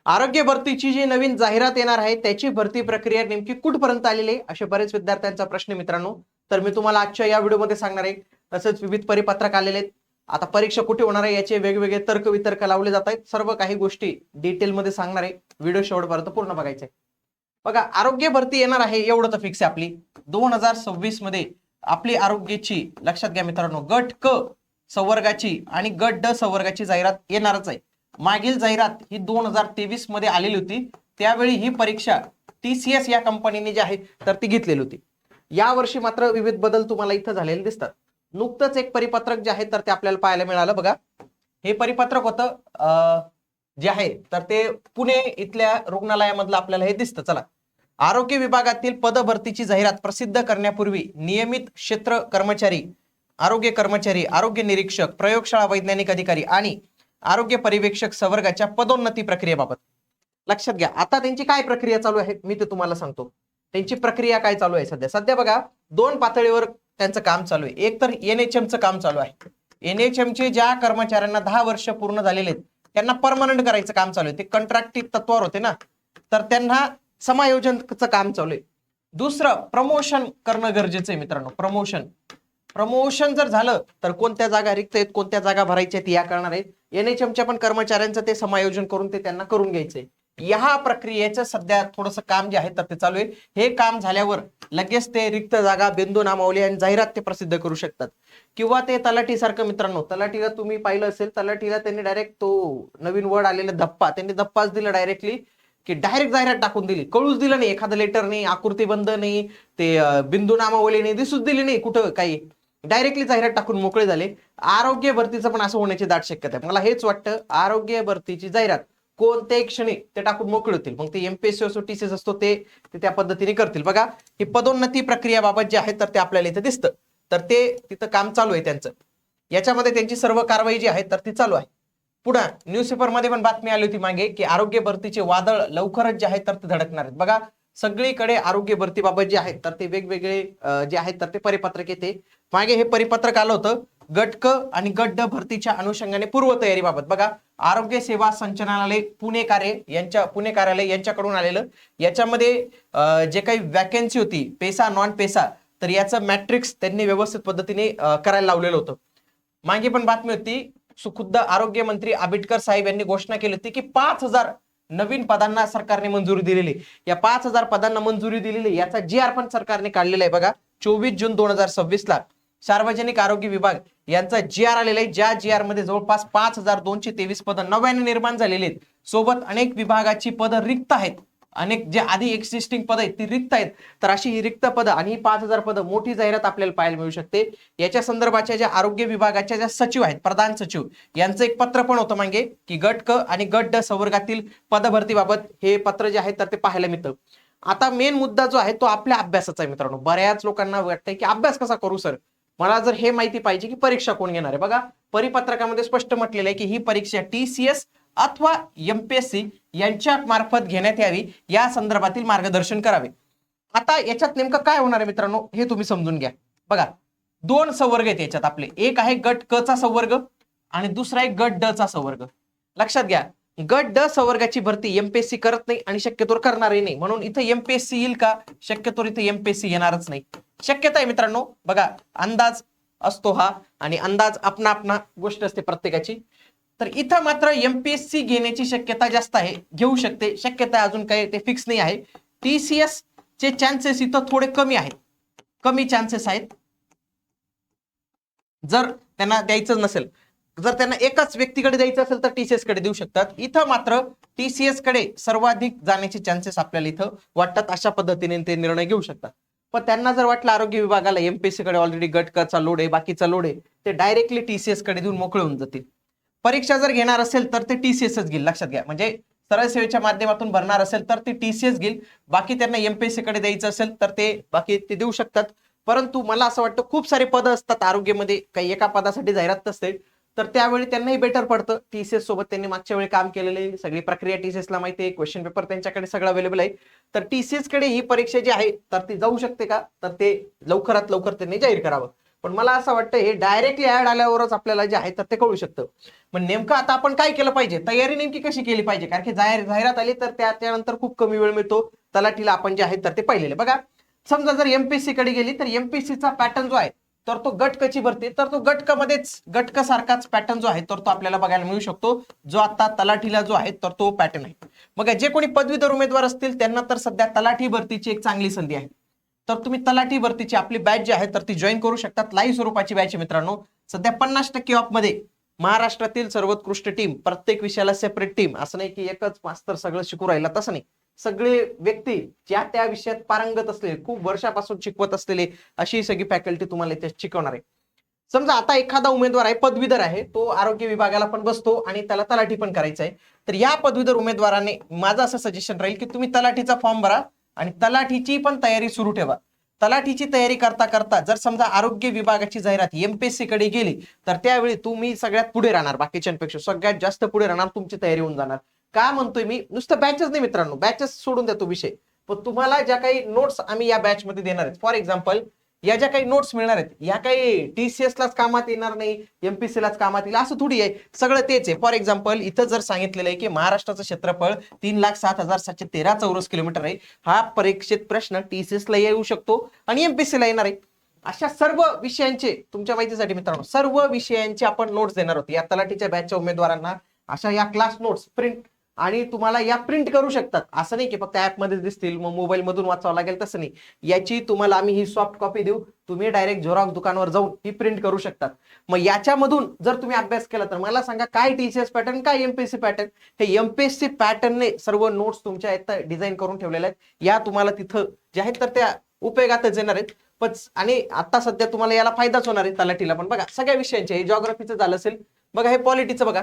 आरोग्य भरतीची जी नवीन जाहिरात येणार आहे त्याची भरती प्रक्रिया नेमकी कुठपर्यंत आलेली आहे असे बरेच विद्यार्थ्यांचा प्रश्न मित्रांनो. तर मी तुम्हाला आजच्या या व्हिडिओमध्ये सांगणार आहे. तसेच विविध परिपत्रक आलेले आहेत. आता परीक्षा कुठे होणार आहे याचे वेगवेगळे तर्क वितर्क लावले जात आहेत. सर्व काही गोष्टी डिटेलमध्ये सांगणार आहे. व्हिडिओ शेवटपर्यंत पूर्ण बघायचा आहे. बघा, आरोग्य भरती येणार आहे एवढं तर फिक्स आहे आपली 2026 मध्ये. आपली आरोग्याची लक्षात घ्या मित्रांनो, गट क संवर्गाची आणि गट ड संवर्गाची जाहिरात येणारच आहे. मागील जाहिरात ही 2023 मध्ये आलेली होती. त्यावेळी ही परीक्षा TCS या कंपनीने जी आहे तर ती घेतलेली होती. या वर्षी मात्र विविध बदल तुम्हाला इथं झालेले दिसतात. नुकतंच एक परिपत्रक जे आहे तर ते आपल्याला पाहायला मिळालं. बघा, हे परिपत्रक होतं जे आहे तर ते पुणे इथल्या रुग्णालयामधलं आपल्याला हे दिसतं. चला, आरोग्य विभागातील पदभरतीची जाहिरात प्रसिद्ध करण्यापूर्वी नियमित क्षेत्र कर्मचारी, आरोग्य कर्मचारी, आरोग्य निरीक्षक, प्रयोगशाळा वैज्ञानिक अधिकारी आणि आरोग्य पर्यवेक्षक संवर्गाच्या पदोन्नती प्रक्रियेबाबत लक्षात घ्या. आता त्यांची काय प्रक्रिया चालू आहे मी ते तुम्हाला सांगतो. त्यांची प्रक्रिया काय चालू आहे सध्या बघा, दोन पातळीवर त्यांचं काम चालू आहे. एक तर NHMचं काम चालू आहे. NHMचे ज्या कर्मचाऱ्यांना 10 वर्ष पूर्ण झालेले आहेत त्यांना परमनंट करायचं काम चालू आहे. ते कंत्राटी तत्वावर होते ना, तर त्यांना समायोजनचं काम चालू आहे. दुसरं, प्रमोशन करणं गरजेचं आहे मित्रांनो. प्रमोशन जर झालं तर कोणत्या जागा रिक्त आहेत, कोणत्या जागा भरायच्या आहेत या कळणार आहेत. NHMच्या पण कर्मचाऱ्यांचं ते समायोजन करून ते त्यांना करून घ्यायचंय. या प्रक्रियेचं सध्या थोडंसं काम जे आहे तर ते चालू आहे. हे काम झाल्यावर लगेच ते रिक्त जागा, बिंदू नामावली आणि जाहिरात ते प्रसिद्ध करू शकतात. किंवा ते तलाठी सारखं मित्रांनो, तलाठीला तुम्ही पाहिलं असेल, तलाठीला त्यांनी डायरेक्ट तो नवीन वर्ड आलेला धप्पा, त्यांनी धप्पाच दिला डायरेक्टली, की डायरेक्ट जाहिरात टाकून दिली. कळूच दिलं नाही, एखादं लेटर नाही, आकृतीबंध नाही, ते बिंदू नामावली नाही, दिसूच दिली नाही कुठं काही, डायरेक्टली जाहिरात टाकून मोकळे झाले. आरोग्य भरतीचं पण असं होण्याची दाट शक्यता आहे. मला हेच वाटतं, आरोग्य भरतीची जाहिरात कोणत्याही क्षणी ते टाकून मोकळे होतील. मग ते MPSC असो TCS असतो ते त्या पद्धतीने करतील. बघा, ही पदोन्नती प्रक्रियाबाबत जे आहे तर ते आपल्याला इथे दिसतं. तर ते तिथं काम चालू आहे त्यांचं. याच्यामध्ये त्यांची सर्व कारवाई जी आहे तर ती चालू आहे. पुढे न्यूजपेपरमध्ये पण बातमी आली होती मागे, की आरोग्य भरतीचे वादळ लवकरच जे आहे तर ते धडकणार आहेत. बघा, सगळीकडे आरोग्य भरतीबाबत जे आहे तर ते वेगवेगळे जे आहेत तर ते परिपत्रक येते. मागे हे परिपत्रक आलं होतं गट क आणि गट ड भरतीच्या अनुषंगाने पूर्वतयारीबाबत. बघा, आरोग्य सेवा संचालनालय पुणे कार्यालय यांच्याकडून आलेलं. याच्यामध्ये जे काही वॅकन्सी होती, पेसा नॉन पेसा, तर याचं मॅट्रिक्स त्यांनी व्यवस्थित पद्धतीने करायला लावलेलं होतं. मागे पण बातमी होती, खुद्द आरोग्य मंत्री आबिटकर साहेब यांनी घोषणा केली होती की 5,000 नवीन पदांना सरकारने मंजुरी दिलेली. या 5,000 पदांना मंजुरी दिलेली याचा GR पण सरकारने काढलेला आहे. बघा, 24 जून 2026 ला सार्वजनिक आरोग्य विभाग यांचा GR आलेला आहे. ज्या GR मध्ये जवळपास 5,223 पदं नव्याने निर्माण झालेली आहेत. सोबत अनेक विभागाची पदं रिक्त आहेत. अनेक जे आधी एक्झिस्टिंग पद आहेत ती रिक्त आहेत. तर अशी ही रिक्त पदं आणि ही 5,000 पदं, मोठी जाहिरात आपल्याला पाहायला मिळू शकते. याच्या संदर्भाच्या ज्या आरोग्य विभागाच्या ज्या सचिव आहेत, प्रधान सचिव, यांचं एक पत्र पण होतं मागे, की गट क आणि गट ड संवर्गातील पदभरतीबाबत हे पत्र जे आहे तर ते पाहायला मिळतं. आता मेन मुद्दा जो आहे तो आपल्या अभ्यासाचा आहे मित्रांनो. बऱ्याच लोकांना वाटतंय की अभ्यास कसा करू सर, मला जर हे माहिती पाहिजे की परीक्षा कोण घेणार आहे. बघा, परिपत्रकामध्ये स्पष्ट म्हटलेलं आहे की ही परीक्षा TCS अथवा MPSC यांच्या मार्फत घेण्यात यावी, या संदर्भातील मार्गदर्शन करावे. आता याच्यात नेमकं काय होणार आहे मित्रांनो हे तुम्ही समजून घ्या. बघा, दोन संवर्ग आहेत याच्यात आपले. एक आहे गट क चा संवर्ग आणि दुसरा आहे गट ड चा संवर्ग. लक्षात घ्या, गट ड संवर्गाची भरती MPSC करत नाही आणि शक्यतोवर करणारही नाही. म्हणून इथं MPSC येईल का, शक्यतोवर इथं MPSC येणारच नाही. शक्यता आहे मित्रांनो. बघा, अंदाज असतो हा, आणि अंदाज आपणा गोष्ट असते प्रत्येकाची. तर इथं मात्र MPSC घेण्याची शक्यता जास्त आहे, घेऊ शकते. शक्यता अजून काही ते फिक्स नाही आहे. TCS चे चान्सेस इथं थोडे कमी आहेत, कमी चान्सेस आहेत. जर त्यांना द्यायचं नसेल, जर त्यांना एकाच व्यक्तीकडे द्यायचं असेल तर TCS कडे देऊ शकतात. इथं मात्र TCS कडे सर्वाधिक जाण्याचे चान्सेस आपल्याला इथं वाटतात. अशा पद्धतीने ते निर्णय घेऊ शकतात. पण त्यांना जर वाटलं आरोग्य विभागाला MPSC कडे ऑलरेडी गट क चा लोड आहे, बाकीचा लोड आहे, ते डायरेक्टली TCS कडे देऊन मोकळे होऊन जातील. परीक्षा जर घेणार असेल तर ते TCSच घेईल. लक्षात घ्या, म्हणजे सरळ सेवेच्या माध्यमातून भरणार असेल तर ते TCS घेईल. बाकी त्यांना MPSC कडे द्यायचं असेल तर ते बाकी ते देऊ शकतात. परंतु मला असं वाटतं खूप सारे पदं असतात आरोग्यामध्ये, काही एका पदासाठी जाहिरात असते, तर त्यावेळी त्यांनाही बेटर पडतं. TCS सोबत त्यांनी मागच्या वेळी काम केलेले, सगळी प्रक्रिया TCS ला माहिती आहे, क्वेश्चन पेपर त्यांच्याकडे सगळं अवेलेबल आहे. तर TCS कडे ही परीक्षा जी आहे तर ती जाऊ शकते का, तर ते लवकरात लवकर त्यांनी जाहीर करावं. पण मला असं वाटतं हे डायरेक्टली ऍड आल्यावरच आपल्याला जे आहे तर ते कळू शकतं. पण नेमकं आता आपण काय केलं पाहिजे, तयारी नेमकी कशी केली पाहिजे, कारण की जाहिरात आली तर त्यानंतर खूप कमी वेळ मिळतो तलाठीला. आपण जे आहे तर ते पाहिलेले बघा. समजा जर एमपीएससी कडे गेली तर एमपीएससीचा पॅटर्न जो आहे तर तो गट कची भरती, तर तो गटकमध्येच गटक सारखाच पॅटर्न जो आहे तर तो आपल्याला बघायला मिळू शकतो, जो आता तलाठीला जो आहे तर तो पॅटर्न आहे. बघा जे कोणी पदवीधर उमेदवार असतील त्यांना तर सध्या तलाठी भरतीची एक चांगली संधी आहे. तर तुम्ही तलाठी भरतीची आपली बॅच जी आहे तर ती जॉईन करू शकतात. लाईव्ह स्वरूपाची बॅच मित्रांनो. सध्या 50% ऑफ मध्ये महाराष्ट्रातील सर्वोत्कृष्ट टीम, प्रत्येक विषयाला सेपरेट टीम, असं नाही की एकच मास्तर सगळं शिकू राहिला, तसं नाही. सगळे व्यक्ती ज्या त्या विषयात पारंगत असलेले, खूप वर्षापासून शिकवत असलेले, अशी सगळी फॅकल्टी तुम्हाला इथे शिकवणार आहे. समजा आता एखादा उमेदवार आहे, पदवीधर आहे, तो आरोग्य विभागाला पण बसतो आणि त्याला तलाठी पण करायचं आहे. तर या पदवीधर उमेदवाराने माझं असं सजेशन राहील की तुम्ही तलाठीचा फॉर्म भरा आणि तलाठीची पण तयारी सुरू ठेवा. तलाठीची तयारी करता करता जर समजा आरोग्य विभागाची जाहिरात एमपीएससी कडे गेली तर त्यावेळी तुम्ही सगळ्यात पुढे राहणार, बाकीच्यांपेक्षा सगळ्यात जास्त पुढे राहणार, तुमची तयारी होऊन जाणार. का म्हणतोय मी, नुसतं बॅचेस नाही मित्रांनो, बॅचेस सोडून देतो विषय, पण तुम्हाला ज्या काही नोट्स आम्ही या बॅच मध्ये देणार आहेत, फॉर एक्झाम्पल या ज्या काही नोट्स मिळणार आहेत या काही टीसीएस लाच कामात येणार नाही, एमपीसी लाच कामात येईल असं थोडी आहे, सगळं तेच आहे. फॉर एक्झाम्पल इथं जर सांगितलेलं आहे की महाराष्ट्राचं क्षेत्रफळ 3,07,713 चौरस किलोमीटर आहे, हा परीक्षेत प्रश्न टीसीएस ला येऊ शकतो आणि एमपीसी ला येणार आहे. अशा सर्व विषयांचे, तुमच्या माहितीसाठी मित्रांनो, सर्व विषयांचे आपण नोट्स देणार होते या तलाठीच्या बॅचच्या उमेदवारांना. अशा या क्लास नोट्स प्रिंट आणि तुम्हाला या प्रिंट करू शकतात, असं नाही की फक्त ऍपमध्ये दिसतील मग मोबाईल मधून वाचावं लागेल, तसं नाही. याची तुम्हाला आम्ही ही सॉफ्ट कॉपी देऊ, तुम्ही डायरेक्ट झेरॉक्स दुकानावर जाऊन ही प्रिंट करू शकतात. मग याच्यामधून जर तुम्ही अभ्यास केला तर मला सांगा काय टीसीएस पॅटर्न काय एमपीएससी पॅटर्न, हे एमपीएससी पॅटर्नने सर्व नोट्स तुमच्या इथं डिझाईन करून ठेवलेल्या आहेत. या तुम्हाला तिथं जे आहेत तर त्या उपयोगातच येणार आहेत. पण आणि आता सध्या तुम्हाला याला फायदाच होणार आहे तलाठीला पण. बघा सगळ्या विषयांचे, हे जिओग्राफीचं झालं असेल, बघा हे पॉलिटीचं बघा,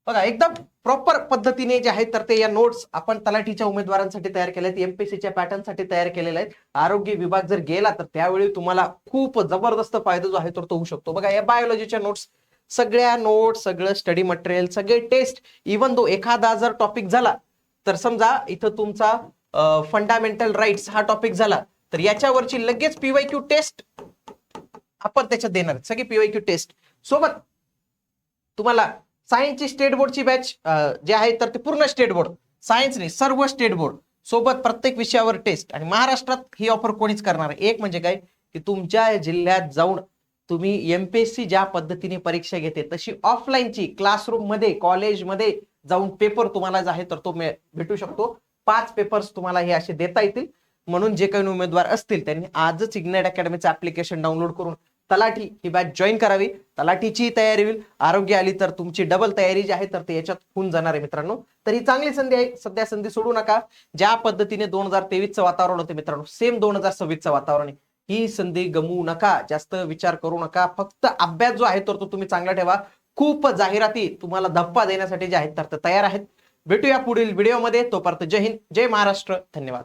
बघा एकदम प्रॉपर पद्धतीने जे आहेत तर ते या नोट्स आपण तलाठीच्या उमेदवारांसाठी तयार केल्या आहेत, एमपीएससीच्या पॅटर्नसाठी तयार केलेल्या आहेत. आरोग्य विभाग जर गेला तर त्यावेळी तुम्हाला खूप जबरदस्त फायदा जो आहे तो होऊ शकतो. बघा या बायोलॉजीच्या नोट्स, सगळ्या नोट्स, सगळं स्टडी मटेरियल, सगळे टेस्ट, इव्हन दो एखादा जर टॉपिक झाला तर समजा इथं तुमचा फंडामेंटल राईट्स हा टॉपिक झाला तर याच्यावरची लगेच पीवायक्यू टेस्ट आपण त्याच्यात देणार, सगळी पीवायक्यू टेस्ट सोबत. तुम्हाला सायन्सची स्टेट बोर्डची बॅच जे आहे तर ते पूर्ण स्टेट बोर्ड, सायन्स नाही सर्व स्टेट बोर्ड सोबत प्रत्येक विषयावर टेस्ट. आणि महाराष्ट्रात ही ऑफर कोणीच करणार आहे. एक म्हणजे काय की तुमच्या जिल्ह्यात जाऊन तुम्ही एमपीएससी ज्या पद्धतीने परीक्षा घेते तशी ऑफलाईनची क्लासरूम मध्ये कॉलेजमध्ये जाऊन पेपर तुम्हाला जे आहे तर तो भेटू शकतो. 5 पेपर्स तुम्हाला हे असे देता येतील. म्हणून जे काही उमेदवार असतील त्यांनी आजच इग्नाइट अकॅडमीचं ऍप्लिकेशन डाउनलोड करून तलाठी ही बॅच जॉईन करावी. तलाठीची तयारी होईल, आरोग्य आली तर तुमची डबल तयारी जी आहे तर ते याच्यात होऊन जाणार आहे मित्रांनो. तर ही चांगली संधी आहे, सध्या संधी सोडू नका. ज्या पद्धतीने 2023चं वातावरण होते मित्रांनो, सेम 2026चं वातावरण आहे. ही संधी गमवू नका, जास्त विचार करू नका, फक्त अभ्यास जो आहे तर तो तुम्ही चांगला ठेवा. खूप जाहिराती तुम्हाला धप्पा देण्यासाठी जे आहेत तर तयार आहेत. भेटूया पुढील व्हिडिओमध्ये, तोपर्यंत जय हिंद, जय महाराष्ट्र, धन्यवाद.